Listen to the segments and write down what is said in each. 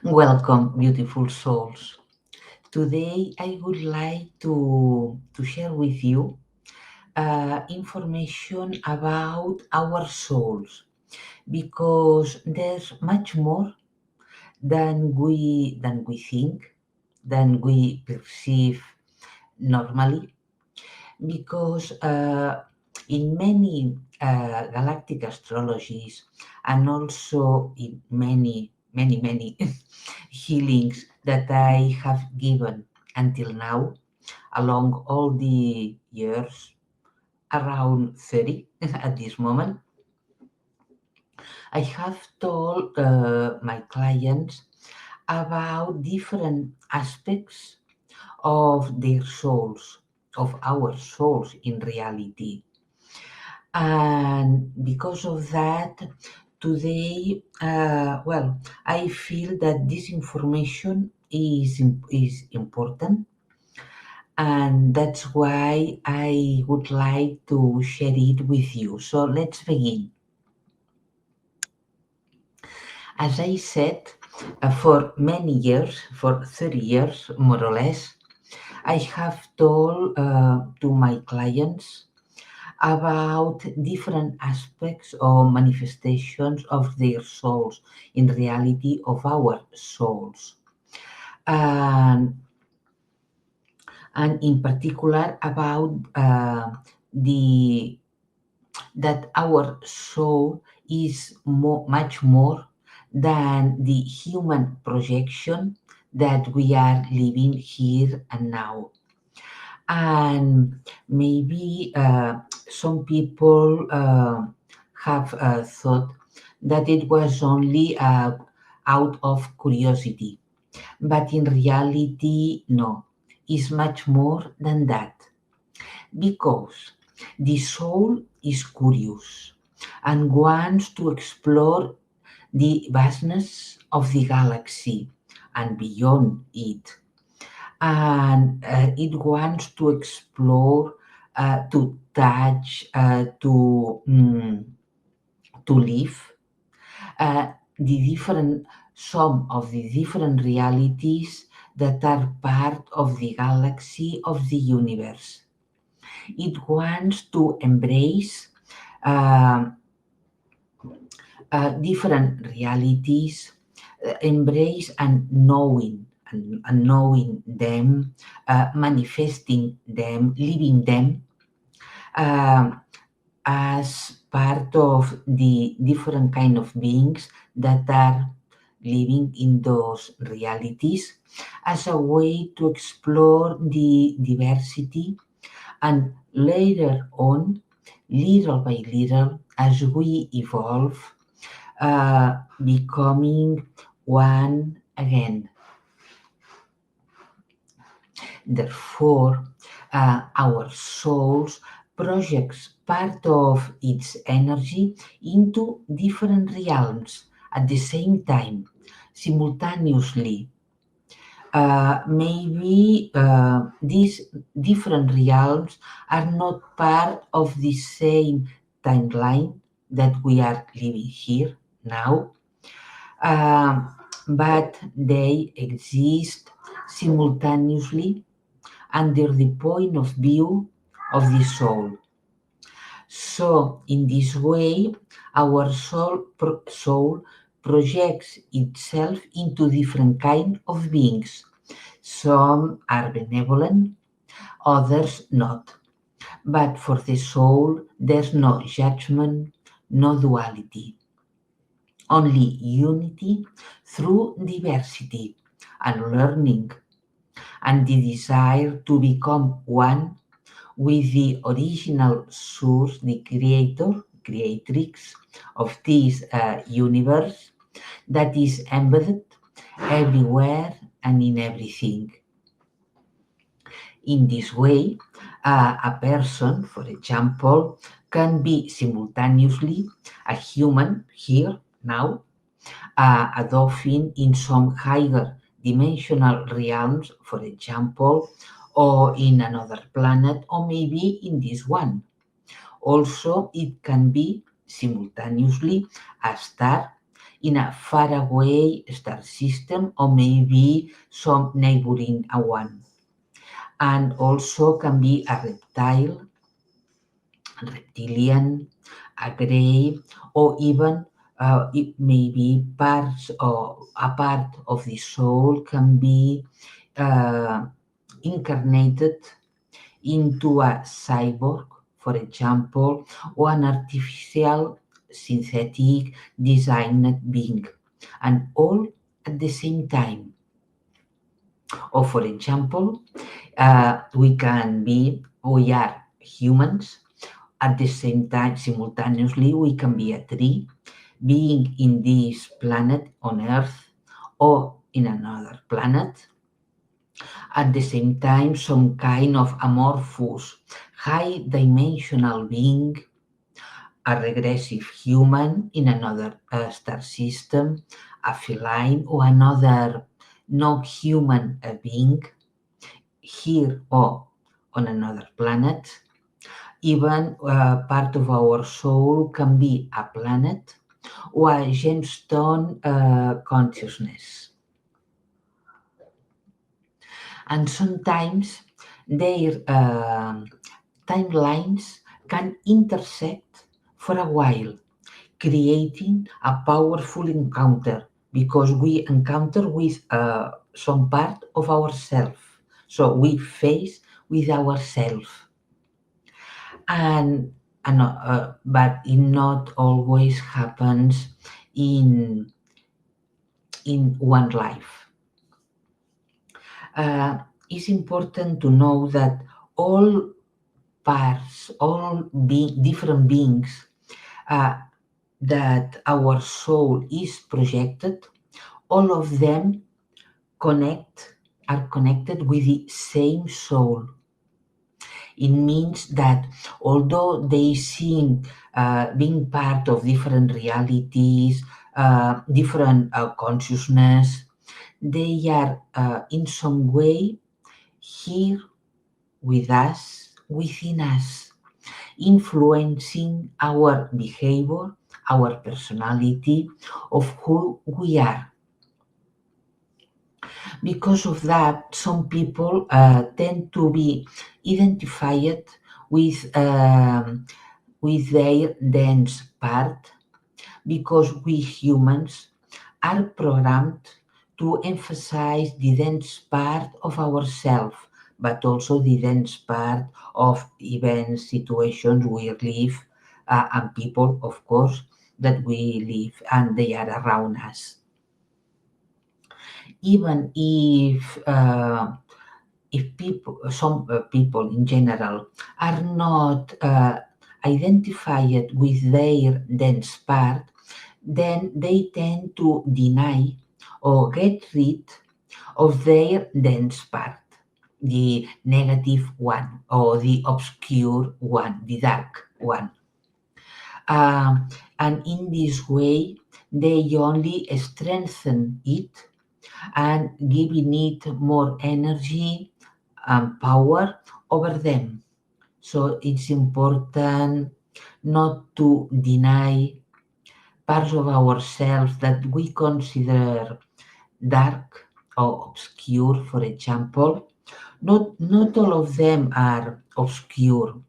Welcome, beautiful souls. Today, I would like to share with you information about our souls because there's much more than we think, than we perceive normally. Because in many galactic astrologies and also in many healings that I have given until now, along all the years, around 30 at this moment, I have told my clients about different aspects of their souls, of our souls in reality. And because of that, today, I feel that this information is important, and that's why I would like to share it with you. So let's begin. As I said, for many years, for 30 years more or less, I have told to my clients about different aspects or manifestations of their souls, in reality, of our souls. And, and in particular, about the that our soul is much more than the human projection that we are living here and now. And maybe some people have thought that it was only out of curiosity, but in reality, no, it's much more than that, because the soul is curious and wants to explore the vastness of the galaxy and beyond it, and it wants to explore, to touch, to live the different some of the different realities that are part of the galaxy of the universe. It wants to embrace uh, different realities, embrace and knowing them, manifesting them, living them, um, as part of the different kind of beings that are living in those realities, as a way to explore the diversity, and later on, little by little, as we evolve, becoming one again. Therefore, our souls projects part of its energy into different realms at the same time, simultaneously. Maybe these different realms are not part of the same timeline that we are living here now, um, but they exist simultaneously under the point of view of the soul. So, in this way, our soul projects itself into different kind of beings. Some are benevolent, others not. But for the soul, there's no judgment, no duality, only unity through diversity and learning, and the desire to become one with the original source, the creator, creatrix of this universe that is embedded everywhere and in everything. In this way, a person, for example, can be simultaneously a human here, now, a dolphin in some higher dimensional realms, for example, or in another planet, or maybe in this one. Also, it can be simultaneously a star in a faraway star system or maybe some neighboring one. And also can be a reptilian, a grey, or even it may be parts or a part of the soul can be uh, incarnated into a cyborg, for example, or an artificial synthetic designed being, and all at the same time. Or, for example, we are humans at the same time, simultaneously, we can be a tree, being in this planet on Earth or in another planet. At the same time, some kind of amorphous, high dimensional being, a regressive human in another star system, a feline or another non human being here or on another planet. Even part of our soul can be a planet or a gemstone consciousness. And sometimes their timelines can intersect for a while, creating a powerful encounter because we encounter with some part of ourselves. So we face with ourselves. But it not always happens in one life. It's important to know that all different beings uh, that our soul is projected, all of them are connected with the same soul. It means that although they seem being part of different realities, different consciousness, they are in some way here with us, within us, influencing our behavior, our personality, of who we are. Because of that, some people tend to be identified with their dense part because we humans are programmed to emphasize the dense part of ourselves, but also the dense part of events, situations we live, and people, of course, that we live and they are around us. Even if some people in general are not identified with their dense part, then they tend to deny or get rid of their dense part, the negative one or the obscure one, the dark one. And in this way, they only strengthen it and giving it more energy and power over them. So it's important not to deny parts of ourselves that we consider dark or obscure, for example. Not all of them are obscure,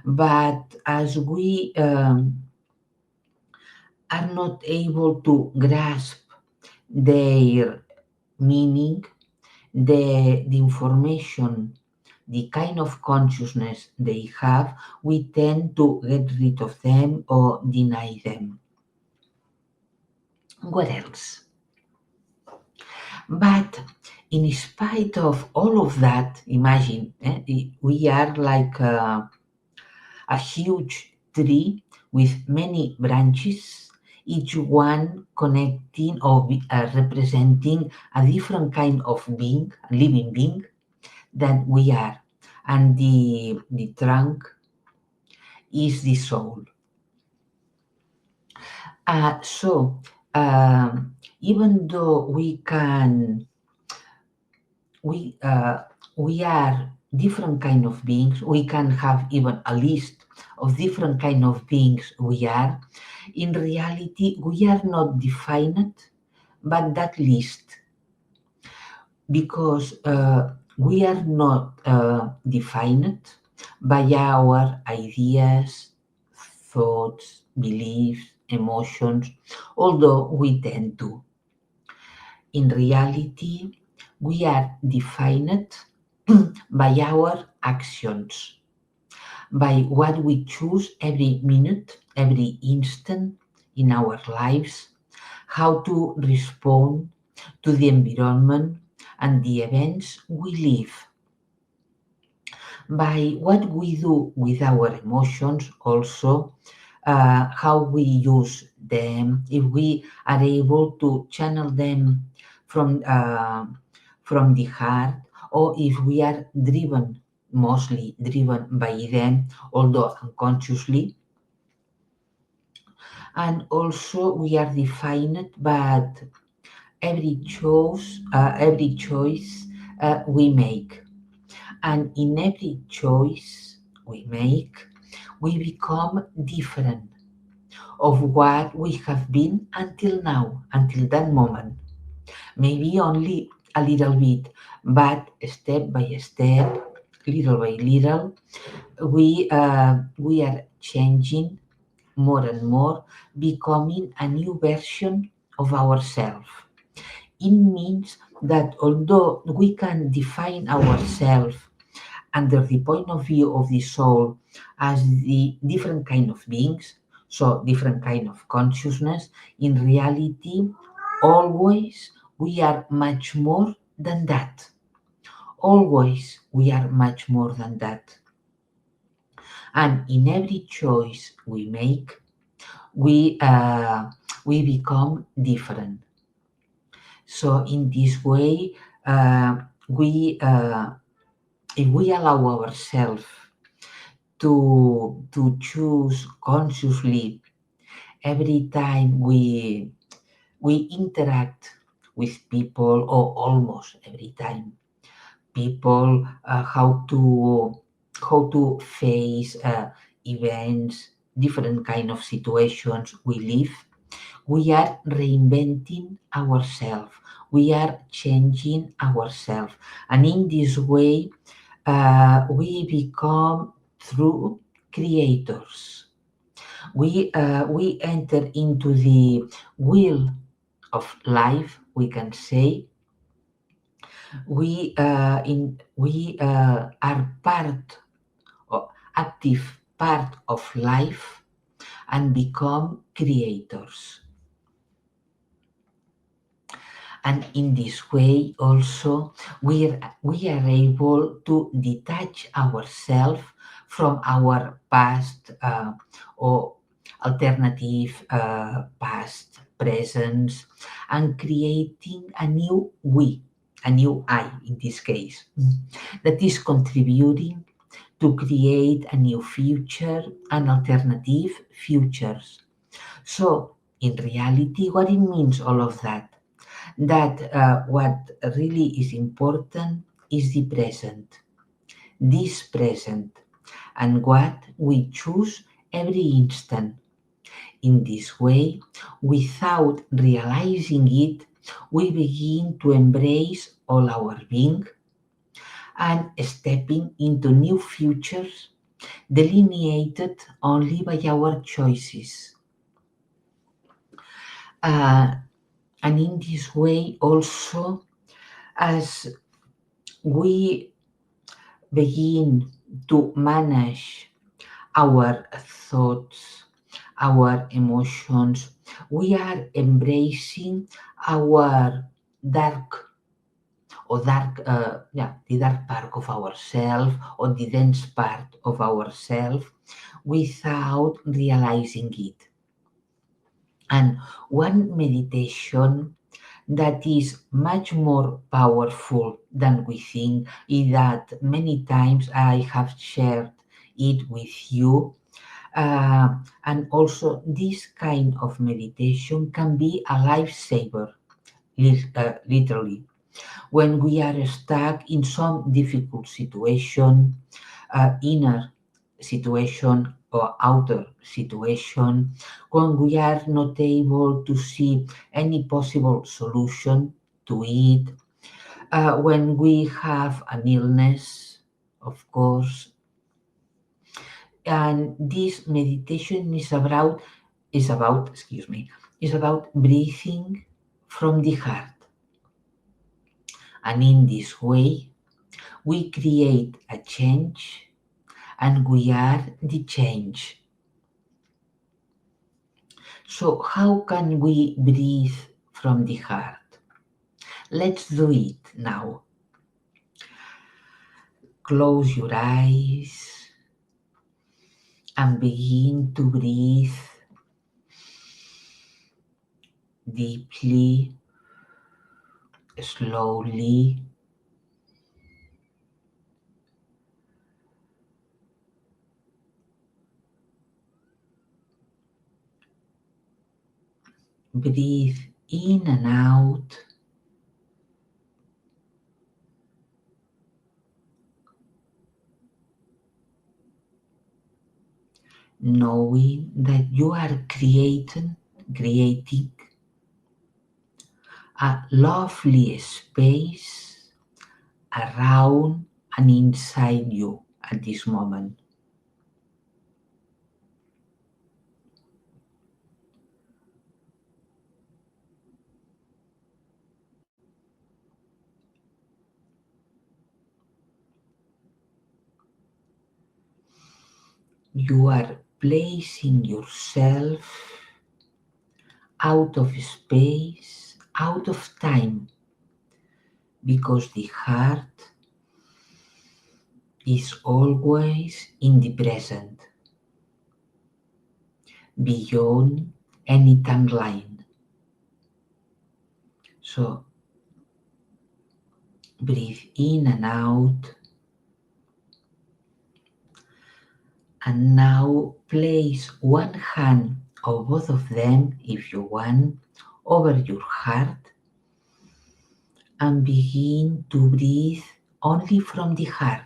but as we are not able to grasp their meaning, the information, the kind of consciousness they have, we tend to get rid of them or deny them. What else? But in spite of all of that, imagine we are like a huge tree with many branches, each one connecting or representing a different kind of being, a living being that we are. And the trunk is the soul. So even though we are different kind of beings. We can have even a list of different kind of beings we are. In reality, we are not defined, but that list, because we are not defined by our ideas, thoughts, beliefs, emotions, although we tend to. In reality, we are defined by our actions, by what we choose every minute, every instant in our lives, how to respond to the environment and the events we live, by what we do with our emotions also, how we use them, if we are able to channel them from the heart, or if we are driven, mostly driven by them, although unconsciously. And also we are defined by every choice we make. And in every choice we make, we become different of what we have been until now, until that moment. Maybe only a little bit, but step by step, little by little, we are changing more and more, becoming a new version of ourselves. It means that although we can define ourselves under the point of view of the soul as the different kind of beings, so different kind of consciousness, in reality, always we are much more than that. Always we are much more than that. And in every choice we make, we uh, we become different. So in this way, we if we allow ourselves to choose consciously every time we interact with people, or almost every time people, how to face events, different kind of situations we live. We are reinventing ourselves, we are changing ourselves, and in this way we become true creators. We enter into the wheel of life, we can say. We are part, or active part of life, and become creators. And in this way also we are able to detach ourselves from our past, or alternative past presence, and creating a new we, a new I in this case, that is contributing to create a new future and alternative futures. So in reality, what it means all of that, that what really is important is the present, this present, and what we choose every instant. In this way, without realizing it, we begin to embrace all our being and stepping into new futures delineated only by our choices. Uh, and in this way, also, as we begin to manage our thoughts, our emotions, we are embracing our dark, the dark part of ourselves, or the dense part of ourselves, without realizing it. And one meditation that is much more powerful than we think, is that many times I have shared it with you. And also, this kind of meditation can be a lifesaver, literally. When we are stuck in some difficult situation, inner situation or outer situation, when we are not able to see any possible solution to it, when we have an illness, of course. And this meditation is about breathing from the heart. And in this way, we create a change and we are the change. So, how can we breathe from the heart? Let's do it now. Close your eyes and begin to breathe deeply, slowly. Breathe in and out, knowing that you are creating a lovely space around and inside you at this moment. You are placing yourself out of space, out of time, because the heart is always in the present, beyond any timeline. So breathe in and out, and now place one hand or both of them, if you want, over your heart and begin to breathe only from the heart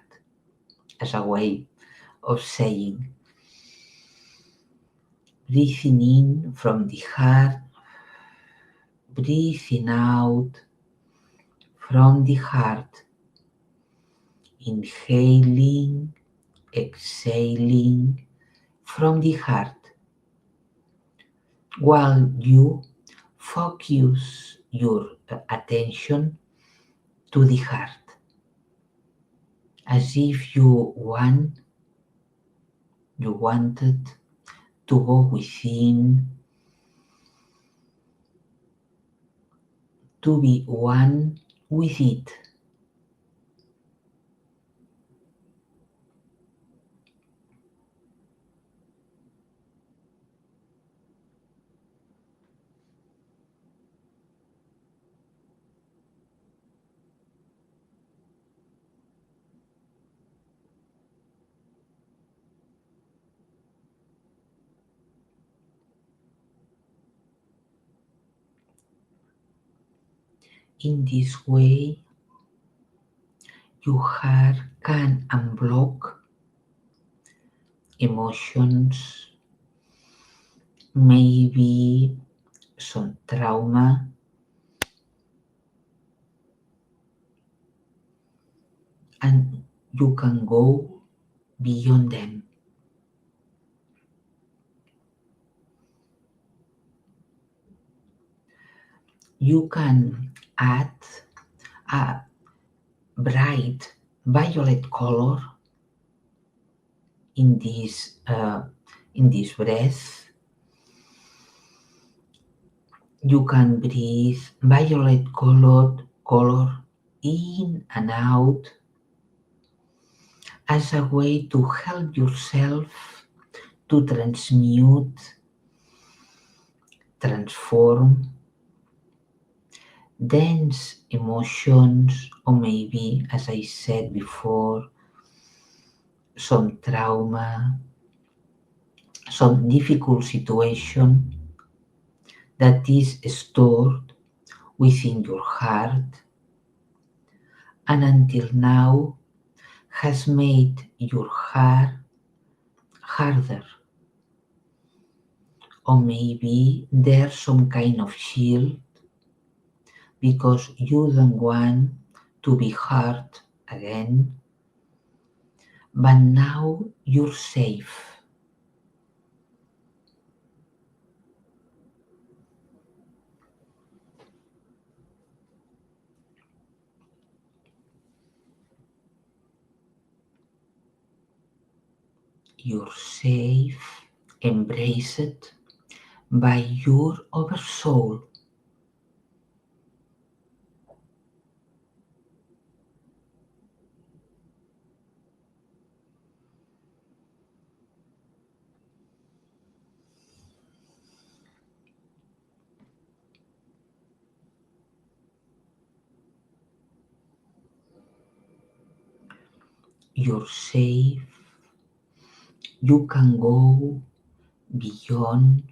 as a way of saying, breathing in from the heart, breathing out from the heart, inhaling, exhaling from the heart, while you focus your attention to the heart, as if you wanted to go within, to be one with it. In this way, your heart can unblock emotions, maybe some trauma, and you can go beyond them. You can add a bright violet color in this breath. You can breathe violet color in and out as a way to help yourself to transmute, transform dense emotions, or maybe, as I said before, some trauma, some difficult situation that is stored within your heart, and until now has made your heart harder. Or maybe there's some kind of shield because you don't want to be hurt again, but now you're safe. You're safe, embraced by your oversoul. You're safe. You can go beyond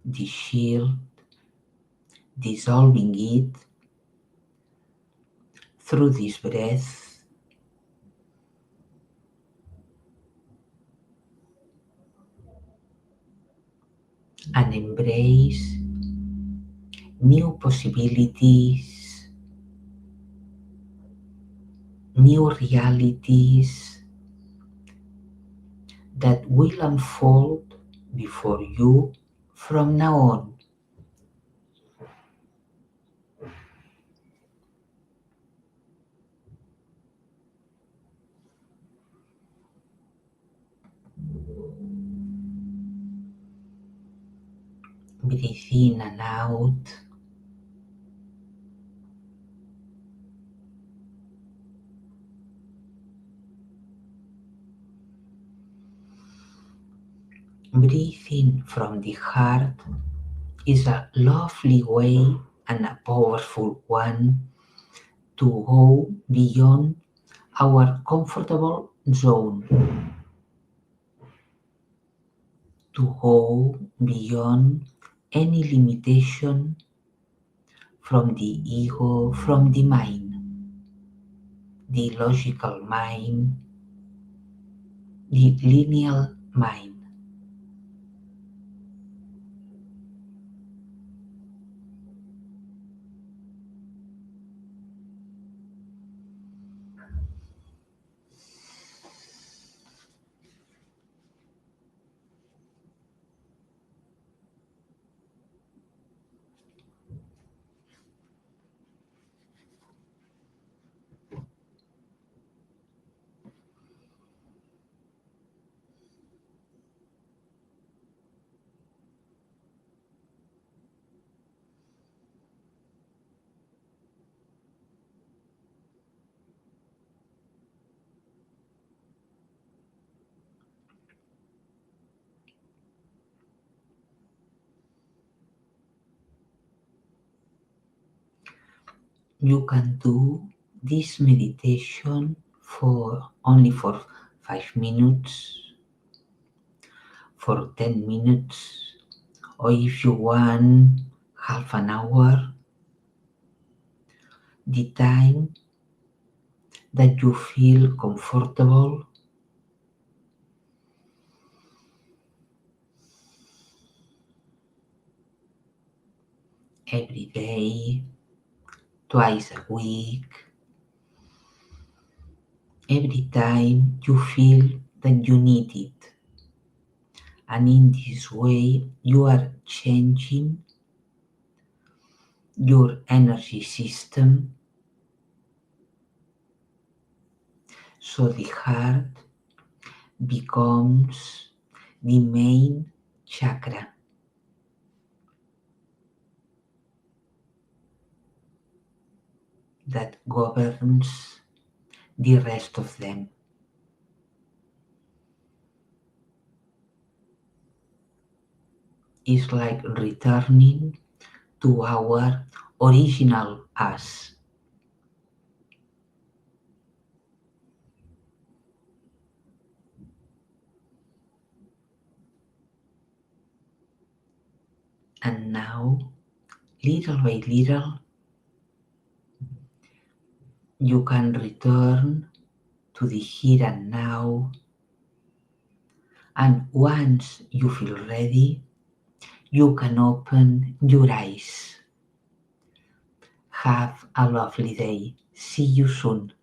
the shield, dissolving it through this breath and embrace new possibilities, new realities that will unfold before you from now on. Breathe in and out. Breathing from the heart is a lovely way and a powerful one to go beyond our comfortable zone, to go beyond any limitation from the ego, from the mind, the logical mind, the linear mind. You can do this meditation for only for 5 minutes, for 10 minutes, or if you want half an hour, the time that you feel comfortable every day, twice a week, every time you feel that you need it. And in this way, you are changing your energy system so the heart becomes the main chakra that governs the rest of them. It's like returning to our original us. And now, little by little, You can return to the here and now, and once you feel ready, you can open your eyes. Have a lovely day. See you soon.